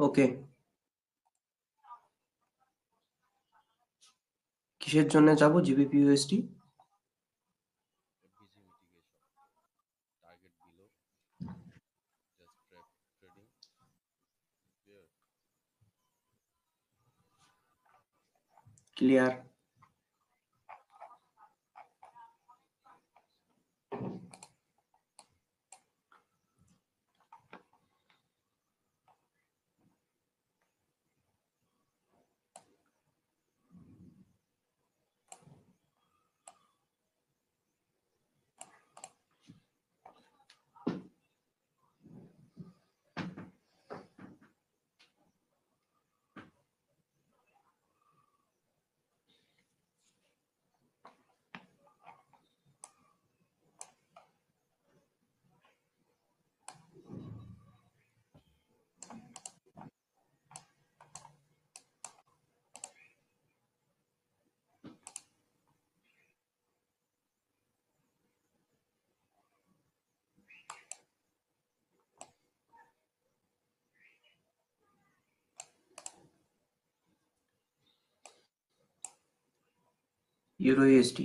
ওকে, কিসের জন্য যাব GBP USD? FBG mitigation, target below, just trading. Clear? Clear. Euro USD.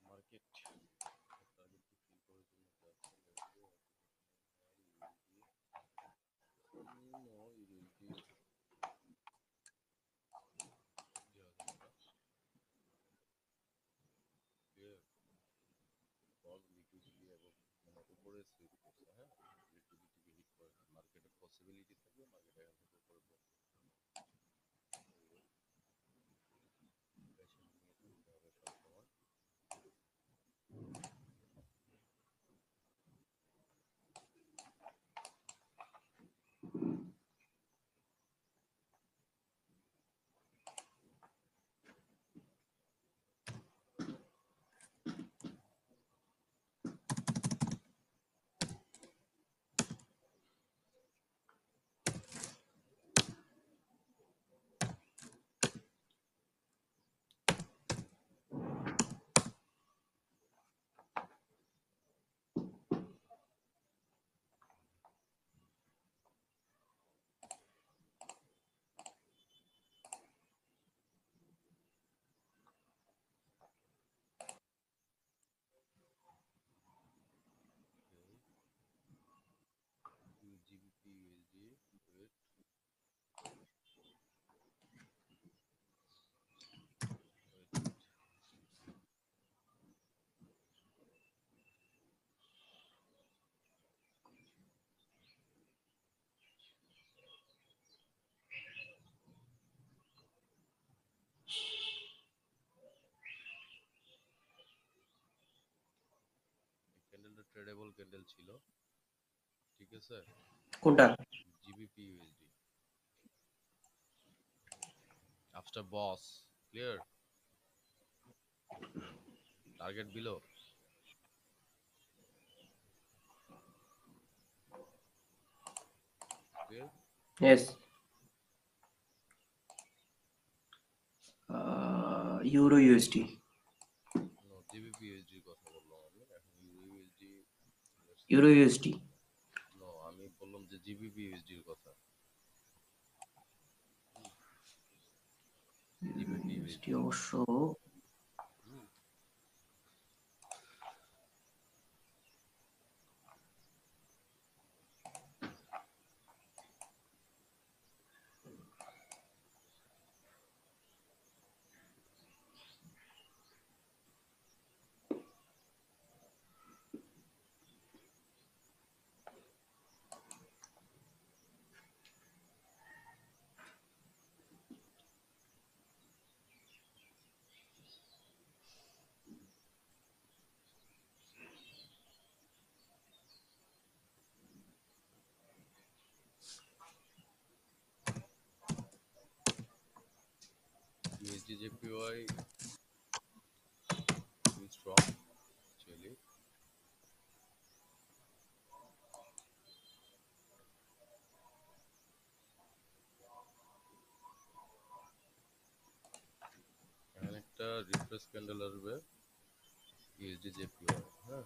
Market target to fill করার জন্য যাচ্ছে no USD দেওয়া যাবে না। Clear? বল লিকুইডিটি এবং মানে উপরে সেল করছে, হ্যাঁ, লিকুইডিটিকে হিট করে মার্কেটের পসিবিলিটি থাকবে মার্কেট এখান থেকে উপরে পেশেন্ট নিয়ে থাকতে হবে সবসময়। GBP USD wait, ক্যান্ডেলটা ট্রেডেবল ক্যান্ডেল ছিল, ঠিক আছে। কোনটা? GBP USD after boss. Clear? Target below. Clear? Yes. Euro USD. No, GBP ইউএসডির কথা বললাম আমি, এখন euro USD. Euro USD. No, আমি বললাম যে জিবিপি ইউএসডির কথা। GBP USD USD. অবশ্য USD JPY too strong actually. এখানে একটা রিফ্রেশ ক্যান্ডেল আসবে USD JPY, হ্যাঁ,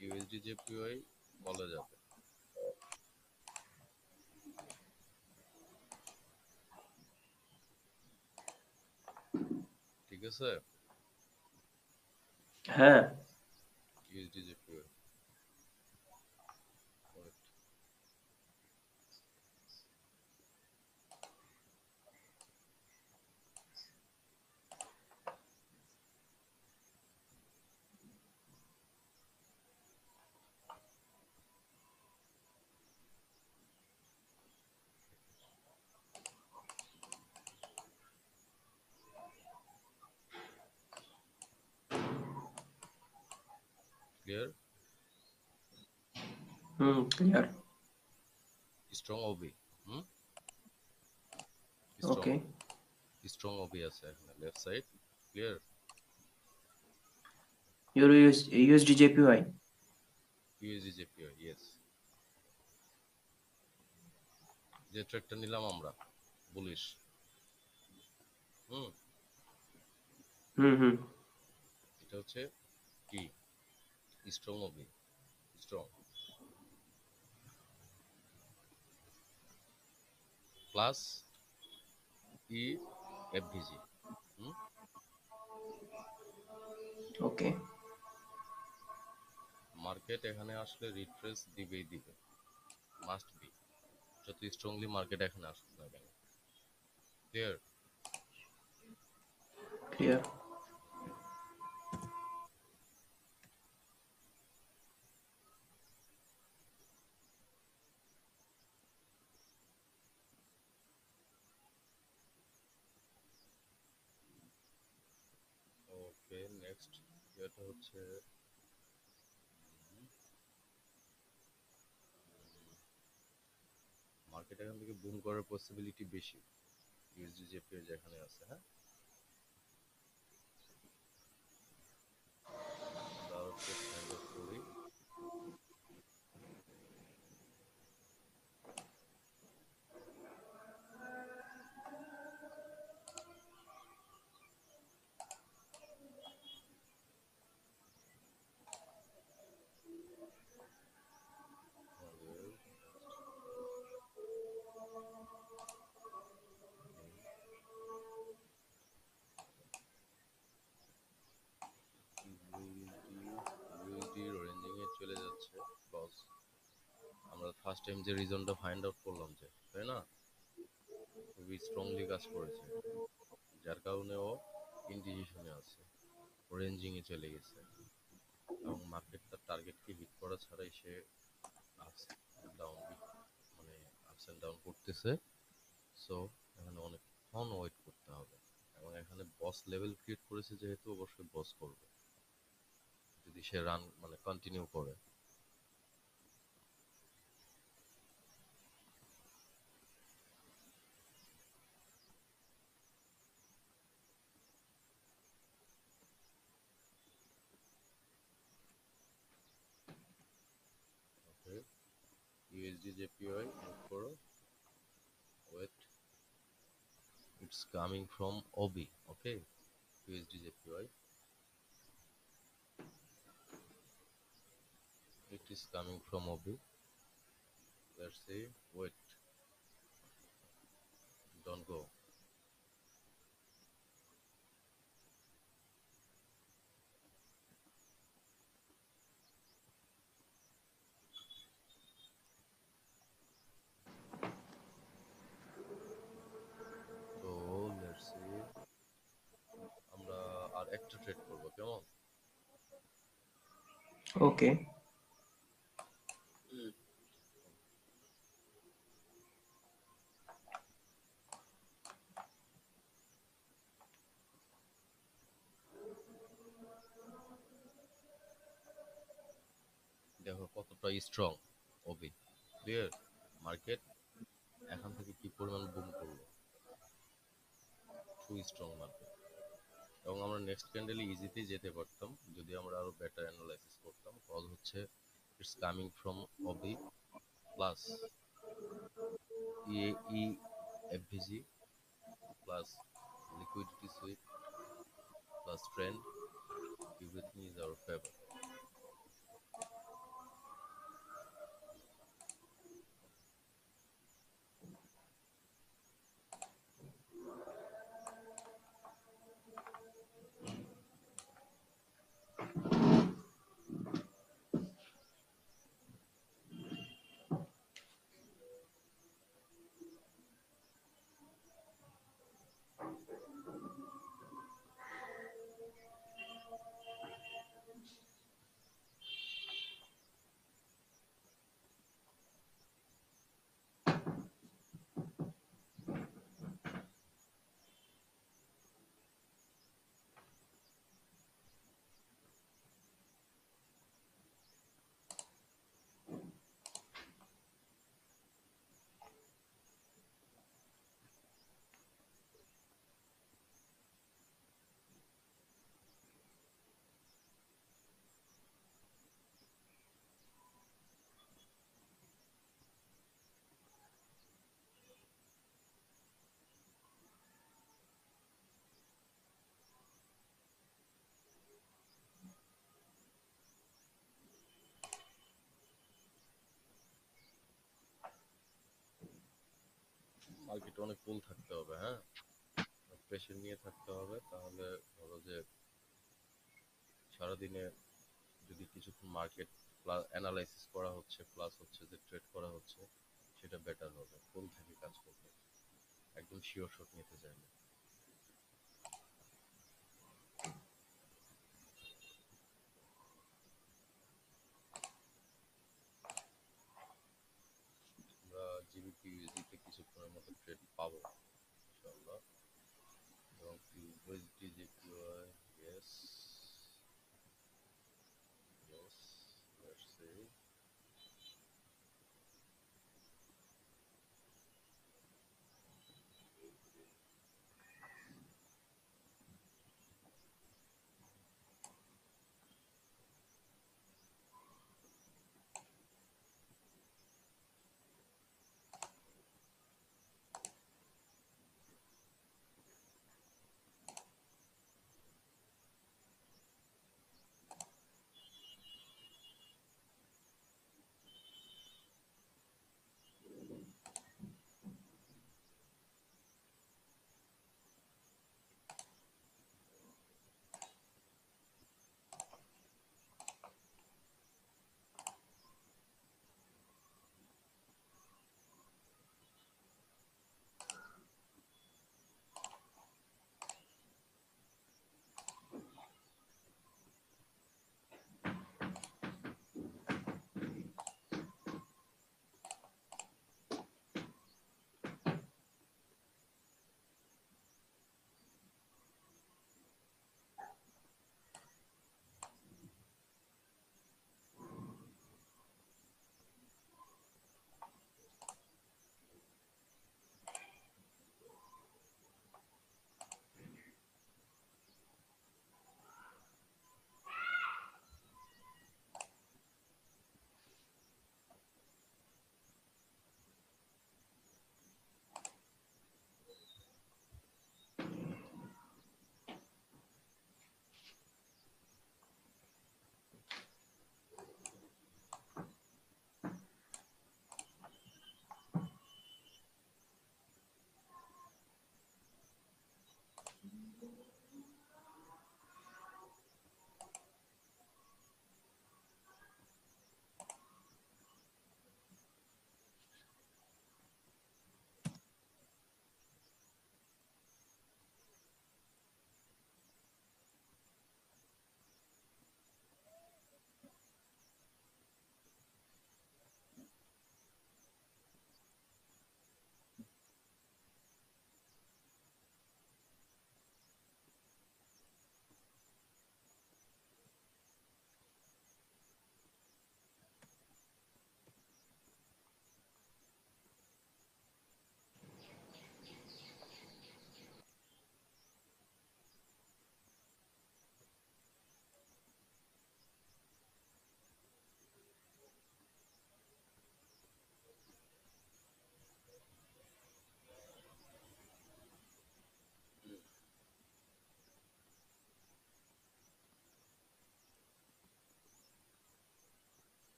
ইউএসডি জেপিওয়াই কলে যাবে, ঠিক আছে? হ্যাঁ। USD JPY, clear? Clear. Strong OB, হুম, স্ট্রং ওকে। স্ট্রং ওবি আছে এখানে left side, clear? USD JPY. USD JPY, yes. যে ট্রেডটা নিলাম আমরা বুলিশ, হুম, হুম। এটা হচ্ছে কি strong Obi, strong plus E FVG, হুম, ওকে। মার্কেট এখানে আসলে রিট্রেস দিবেই দিবে, মাস্ট বি, যত স্ট্রংলি মার্কেট এখানে আসুক না কেন, ক্লিয়ার? ক্লিয়ার। ওকে, নেক্সট এটা হচ্ছে মার্কেট এখান থেকে বুম করার পসিবিলিটি বেশি ইউএসডি জেপিও যেখানে আছে, হ্যাঁ, আমরা ট্রেড ফাইন্ড আউট করি। ইউএসডি রেঞ্জিং এ চলে যাচ্ছে লস, আমরা ফার্স্ট টাইম যে রিজনটা ফাইন্ড আউট করলাম, যে তাই না, খুবই স্ট্রংলি কাজ করেছে, যার কারণে ও ইনডিসিশনে আছে, রেঞ্জিং এ চলে গেছে, এবং মার্কেট তার টার্গেটকে হিট করা ছাড়াই সে আপস ডাউন, মানে আপস এন্ড ডাউন করতেছে। সো এখানে অনেকক্ষণ ওয়েট করতে হবে, এবং এখানে বস লেভেল ক্রিয়েট করেছে যেহেতু অবশ্যই বস করবে যদি সে রান মানে কন্টিনিউ করে। ওকে, ইউএসডি জেপিওয়াই মুভ করো, wait, it's coming from OB, okay, USD JPY, it is coming from OB, let's say, wait, don't go, so let's say আমরা আর একটা ট্রেড করব, কেমন? ওকে। দেখো কতটা স্ট্রং ওবি, ক্লিয়ার? মার্কেট এখান থেকে কি পরিমাণ বুম করলো, টু স্ট্রং মার্কেট, এবং আমরা নেক্সট ক্যান্ডেলে ইজিতেই যেতে পারতাম যদি আমরা আরো বেটার অ্যানালাইসিস করতাম, কজ হচ্ছে it's coming from Obi plus E FVG plus liquidity sweep plus trend, everything is our favor. মার্কেটে অনেক পুল থাকতে হবে, হ্যাঁ, প্রেশার নিয়ে থাকতে হবে, তাহলে ধরো যে সারাদিনে যদি কিছুক্ষণ মার্কেট অ্যানালাইসিস করা হচ্ছে প্লাস হচ্ছে যে ট্রেড করা হচ্ছে, সেটা বেটার হবে ফুল থেকে কাজ করবে, একদম শিওর শট নিতে চাইলে। আমরা জিবিপি ইউএসডিতে কিছুক্ষণের মতো ট্রেড পাবো ইনশাআল্লাহ, এবং USD GPY, yes yes, let's see.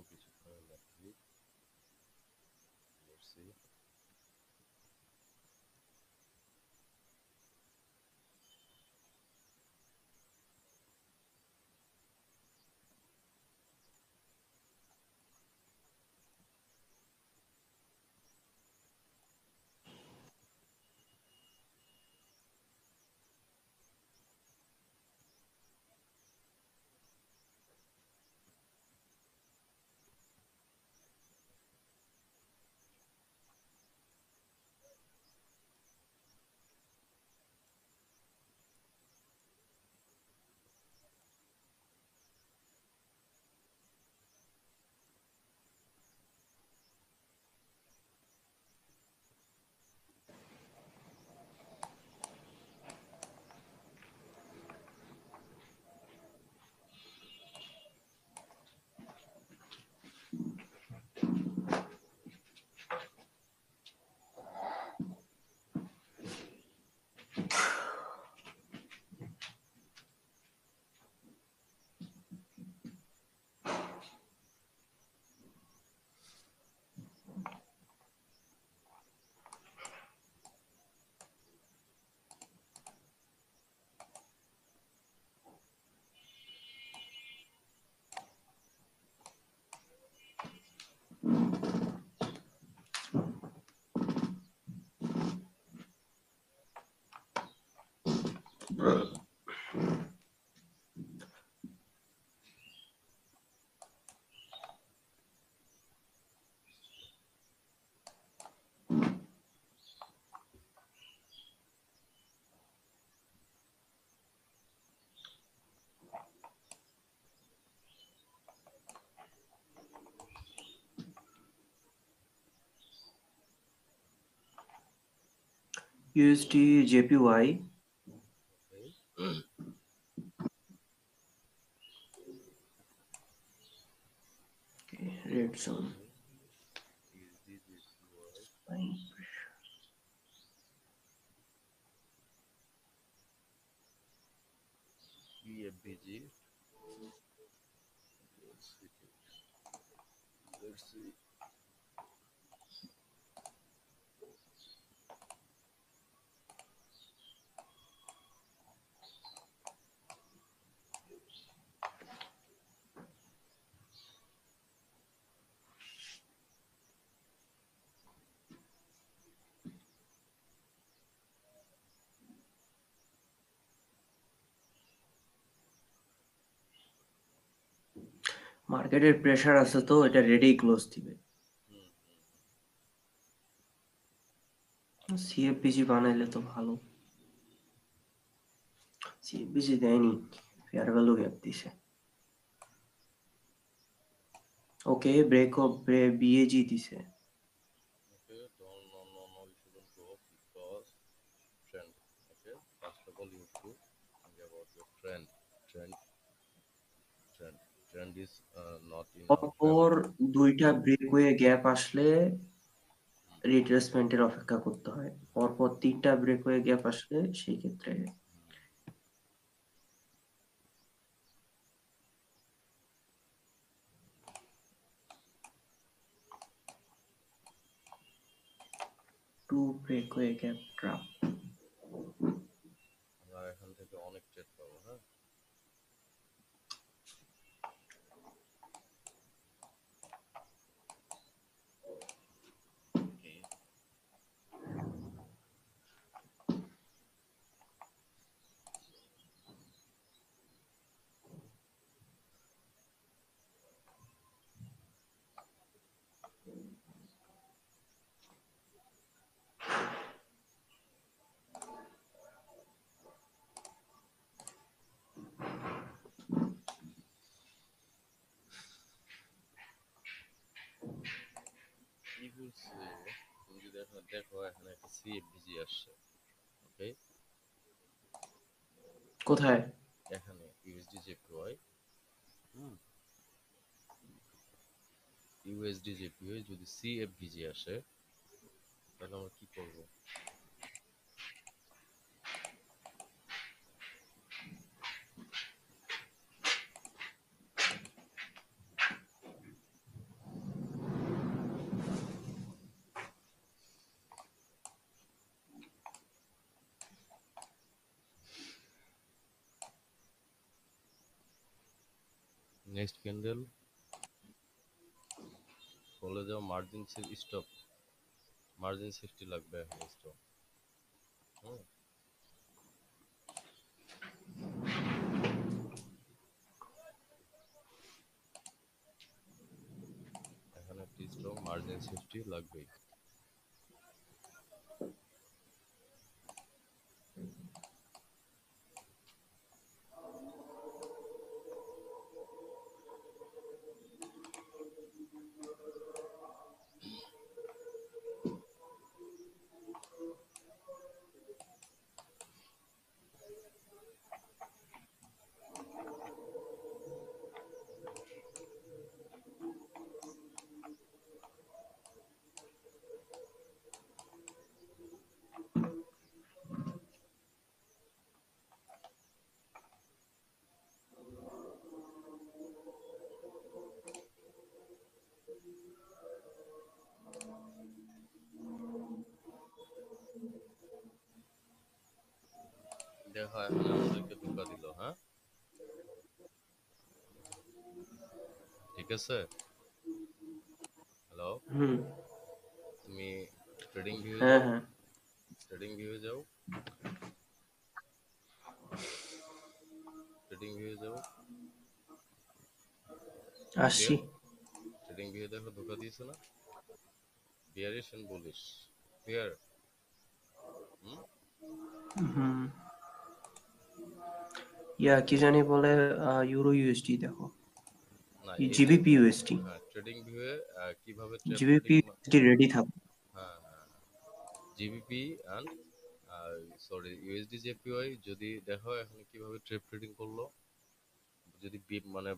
কিছুক্ষণের মধ্যেই। Let's see. USD JPY. Okay. Okay, red zone. USD JPY. Fine. EFBG. Let's see. Let's see. মার্কেটের প্রেসার আছে তো এটা রেডি ক্লোজ দিবে। সিএফপিজি বানাইলে তো ভালো। সিএফপিজি দেয়নি, ফেয়ার ভ্যালু গ্যাপ দিছে। ওকে, ব্রেক অফ বিএজি দিছে। Okay, no, you shouldn't go because trend. Okay, first of all, you have to think about your trend. Trend is not in our পরপর favor. দুইটা breakaway gap আসলে রিট্রেসমেন্টের অপেক্ষা করতে হয়। পরপর তিনটা ব্রেকওয়ে গ্যাপ আসলে সেই ক্ষেত্রে টু ব্রেকওয়ে গ্যাপ ট্রাপ। আমরা এখান থেকে অনেক ট্রেড পাবো, হ্যাঁ। কি বলছে, তুমি যদি এখানে দেখো এখানে একটা সিএফবিজি আসছে। ওকে, কোথায়? এখানে ইউএসডি জেপিওয়াই। ইউএসডি জেপিওয়াই যদি সিএফবিজি আসে তাহলে আমরা কি করব? নেক্সট ক্যান্ডেল বলে যাও মার্জিন স্টপ, মার্জিন 60 লাগবে এখন স্টপ। হুম, এখানে একটি স্ট্রং মার্জিন 60 লাগবেই। দেখো এখানে আমাদেরকে ধোকা দিল, হ্যাঁ ঠিক আছে। হ্যালো, হুম। তুমি ট্রেডিং ভিউয়ে হ্যাঁ, যাও, হ্যাঁ, ট্রেডিং ভিউয়ে যাও, ট্রেডিং ভিউয়ে যাও। আসছি। ক্লিয়ার, ট্রেডিং ভিউয়ে দেখো ধোকা দিয়েছে না, বিয়ারিশ এন্ড বুলিশ, ক্লিয়ার। হুম, হুম। ইয়া কি জানি বলে, ইউরো ইউএসডি দেখো, না এই যে জিবিপি ইউএসডি, হ্যাঁ ট্রেডিং ভিউয়ে কিভাবে trade GBP trading, USD ready থাকো। হ্যাঁ হ্যাঁ GBP and sorry USD JPY যদি দেখো এখন কিভাবে ট্রেড ট্রেডিং করলো, যদি মানে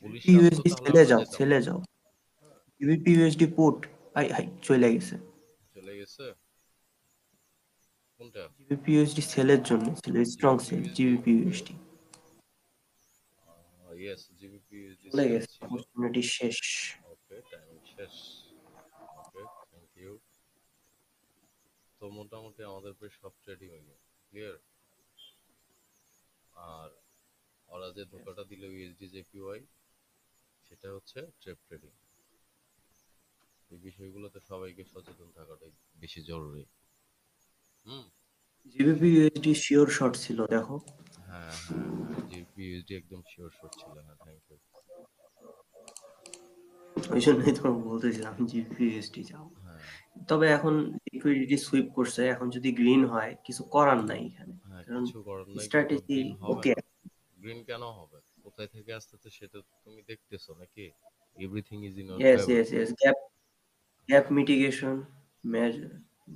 বুলিশ জিবিপি আসতো ইউএসডি তাহলে সেলে আমরা যাও, যেতাম। সেলে যাও। হ্যাঁ, GBP USD put, high high চলে গেছে। চলে গেছে কোনটা, জিবিপি ইউএসডি সেলের জন্য ছিল, strong GBP sell USD, GBP okay, USD. Yes GBP USD চলে সেল গেছে, ছিল। অপরচুনিটি শেষ। ওকে টাইমিং শেষ, ওকে থ্যাংক ইউ। তো মোটামুটি আমাদের প্রায় সব ট্রেডিং হইল, ক্লিয়ার। আর ওরা যে ধোকাটা দিল ইউএসডি জেপিওয়াই, সেটা হচ্ছে ট্রেড ট্রেডিং। এই বিষয়গুলোতে সবাইকে সচেতন থাকাটাই বেশি জরুরি। হুম, জিবিপি ইউএসডি শিওর শর্ট ছিল দেখো। হ্যাঁ হ্যাঁ হ্যাঁ জিবিপি ইউএসডি একদম শিওর শট ছিল, হ্যাঁ থ্যাংক ইউ। ওই জন্যই তোমাকে বলতেছিলাম জিবিপি ইউএসডি যাও। হ্যাঁ তবে এখন লিকুইডিটি সুইপ করছে, এখন যদি গ্রিন হয় কিছু করার নাই এখানে, হ্যাঁ কারণ কিছু করার নাই, কিন্তু স্ট্র্যাটেজি গ্রিন হবে ওকে। না। গ্রিন কেন হবে, কোথায় থেকে আসতেছে সেটা তো তুমি দেখতেছো নাকি, everything is in your yes, favour. Yes, yes, gap, gap mitigation,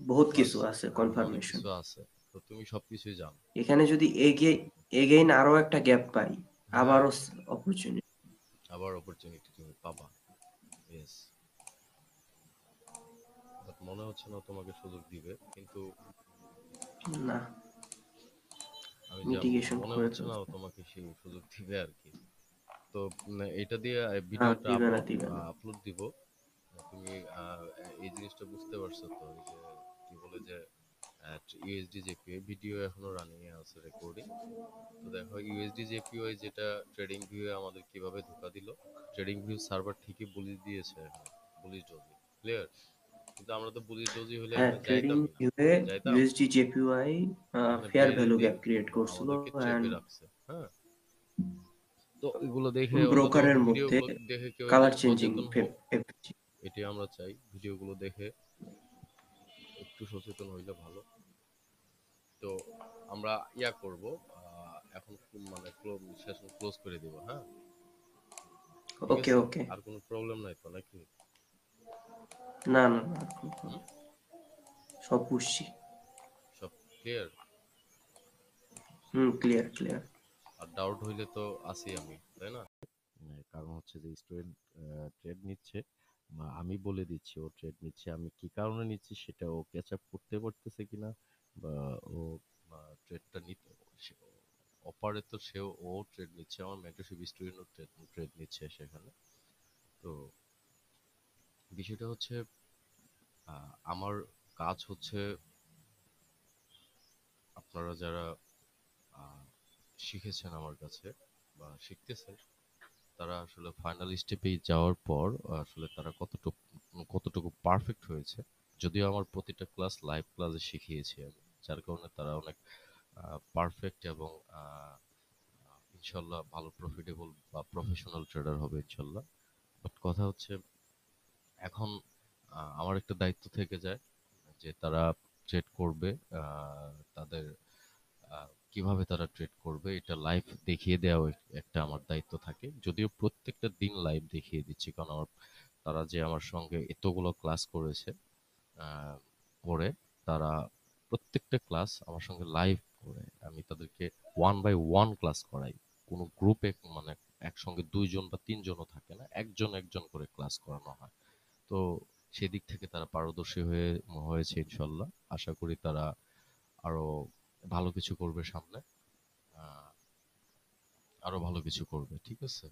বহুত প্লাস কিছু আছে অনেক কনফার্মেশন। কিছু আছে, তো তুমি সবকিছুই জানো। এখানে যদি এগেইন আরো একটা গ্যাপ পাই, হ্যাঁ, আবারও অপরচুনিটি। আবার অপরচুনিটি তুমি পাবা, ইয়েস। বাট মনে হচ্ছে না তোমাকে সুযোগ দিবে, কিন্তু না, আমি যা মিটিগেশন মনে করে হচ্ছে না ফেলছে। তোমাকে সেই সুযোগ দিবে আর কি। তো এটা দিয়ে না, ভিডিওটা দিবে না, আপলোড দিবে না। আপলোড দিব। তুমি এই জিনিসটা বুঝতে পারছো তো, এই যে কি বলে যে ইউএসডি জেপিওয়াই ভিডিও এখনো রানিং এ আছে রেকর্ডিং। তো দেখো ইউএসডি জেপিওয়াই যেটা ট্রেডিং ভিউ এ আমাদের কিভাবে ধোকা দিল, ট্রেডিং ভিউ সার্ভার ঠিকই বুলিশ দিয়েছে এখানে, বুলিশ ডোজি, ক্লিয়ার। কিন্তু আমরা তো বুলিশ ডোজি হলে হ্যাঁ, এখানে ট্রেডিং যাইতামই না, ভিউয়ে যাইতাম, ইউএসডি জেপিওয়াই এখানে ফেয়ার বেড়ে ভ্যালু দিয়ে গ্যাপ ক্রিয়েট করছিল, আমাদেরকে ট্র্যাপে এন্ড রাখছে। হ্যাঁ, তো এগুলো দেখে অন্তত ব্রোকারের মধ্যে ভিডিওগুলো দেখে কেউ একজন কালার চেঞ্জিং সচেতন হোক, পেপেছি। এটাই আমরা চাই। ভিডিওগুলো দেখে একটু সচেতন হইলে ভালো। তো আমরা ইয়া করব, এখন মানে সেশন ক্লোজ করে দিব, হ্যাঁ ঠিক ওকে, আছে। ওকে। আর কোনো প্রবলেম নাই তো নাকি? না, না, না, হুম, সব বুঝছি। সব ক্লিয়ার। হুম, ক্লিয়ার, ক্লিয়ার। আর ডাউট হইলে তো আসি আমি, তাই না? কারণ হচ্ছে যে স্টুডেন্ট ট্রেড নিচ্ছে, বা আমি বলে দিচ্ছি ও ট্রেড নিচ্ছে, আমি কি কারণে নিচ্ছি সেটা ও ক্যাচ আপ করতে পারতেছে কিনা, বা ও ট্রেডটা নিতে, অপারেটর সেও ও ট্রেড নিচ্ছে, আমার মেন্টরশিপ স্টুডেন্টও ট্রেড নিচ্ছে সেখানে। তো বিষয়টা হচ্ছে আমার কাজ হচ্ছে আপনারা যারা আহ, শিখেছেন আমার কাছে বা শিখতেছেন, তারা আসলে ফাইনাল স্টেপে যাওয়ার পর আসলে তারা কতটুকু পারফেক্ট হয়েছে। যদিও আমার প্রতিটা ক্লাস লাইভ ক্লাসে শিখিয়েছি আমি, যার কারণে তারা অনেক পারফেক্ট এবং ইনশাল্লাহ ভালো প্রফিটেবল বা প্রফেশনাল ট্রেডার হবে ইনশাল্লাহ। বাট কথা হচ্ছে এখন আমার একটা দায়িত্ব থেকে যায় যে তারা ট্রেড করবে, তাদের কিভাবে তারা ট্রেড করবে এটা লাইভ দেখিয়ে দেওয়া একটা আমার দায়িত্ব থাকে। যদিও প্রত্যেকটা দিন লাইভ দেখিয়ে দিচ্ছি, কারণ তারা যে আমার সঙ্গে এতগুলো ক্লাস করেছে, আহ, করে তারা প্রত্যেকটা ক্লাস আমার সঙ্গে লাইভ করে আমি তাদেরকে ওয়ান বাই ওয়ান ক্লাস করাই। কোনো গ্রুপে মানে একসঙ্গে 2 জন বা 3জনও থাকে না, একজন একজন করে ক্লাস করানো হয়। তো সেদিক থেকে তারা পারদর্শী হয়েছে ইনশাল্লাহ। আশা করি তারা আরো ভালো কিছু করবে সামনে, আহ, আরো ভালো কিছু করবে, ঠিক আছে।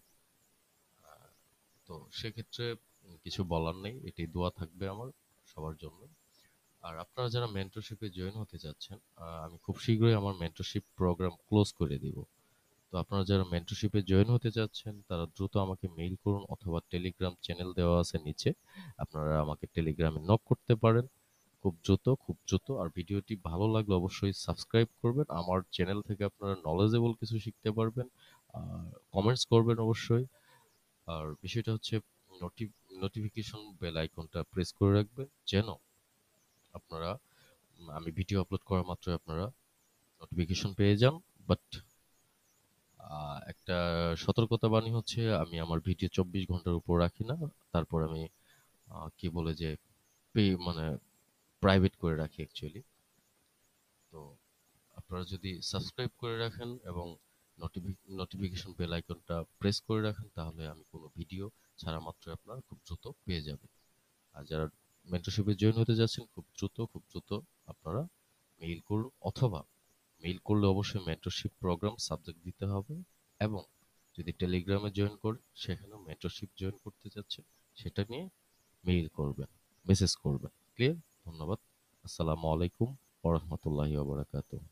তো সেক্ষেত্রে কিছু বলার নেই, এটাই দোয়া থাকবে আমার সবার জন্য। আর আপনারা যারা মেন্টরশিপে জয়েন হতে যাচ্ছেন, আমি খুব শীঘ্রই আমার মেন্টরশিপ প্রোগ্রাম ক্লোজ করে দিব। তো আপনারা যারা মেন্টরশিপে জয়েন হতে যাচ্ছেন তারা দ্রুত আমাকে মেইল করুন, অথবা টেলিগ্রাম চ্যানেল দেওয়া আছে নিচে, আপনারা আমাকে টেলিগ্রামে নক করতে পারেন। খুব দ্রুত, খুব দ্রুত। আর ভিডিওটি ভালো লাগলে অবশ্যই সাবস্ক্রাইব করবেন, আমার চ্যানেল থেকে আপনারা নলেজেবল কিছু শিখতে পারবেন। আর কমেন্টস করবেন অবশ্যই। আর বিষয়টা হচ্ছে নোটিফিকেশন বেল আইকনটা প্রেস করে রাখবেন, যেন আপনারা আমি ভিডিও আপলোড করা মাত্রই আপনারা নোটিফিকেশন পেয়ে যান। বাট একটা সতর্কতা বাণী হচ্ছে, আমি আমার ভিডিও 24 ঘন্টার উপর রাখি না। তারপর আমি কি বলে যে মানে প্রাইভেট করে রাখি অ্যাকচুয়ালি। তো আপনারা যদি সাবস্ক্রাইব করে রাখেন এবং নোটিফিকেশন বেল আইকনটা প্রেস করে রাখেন, তাহলে আমি কোনো ভিডিও ছাড়া মাত্রই আপনারা খুব দ্রুত পেয়ে যাবেন। আর যারা মেন্টরশিপে জয়েন হতে যাচ্ছেন, খুব দ্রুত আপনারা মেইল করুন, অথবা মেইল করলে অবশ্যই মেন্টরশিপ প্রোগ্রাম সাবজেক্ট দিতে হবে। এবং যদি টেলিগ্রামে জয়েন করেন, সেখানেও মেন্টরশিপ জয়েন করতে যাচ্ছেন সেটা নিয়ে মেইল করবেন, মেসেজ করবেন। ক্লিয়ার? ধন্যবাদ। আসসালামু আলাইকুম ওয়া রাহমাতুল্লাহি ওয়া বারাকাতুহু।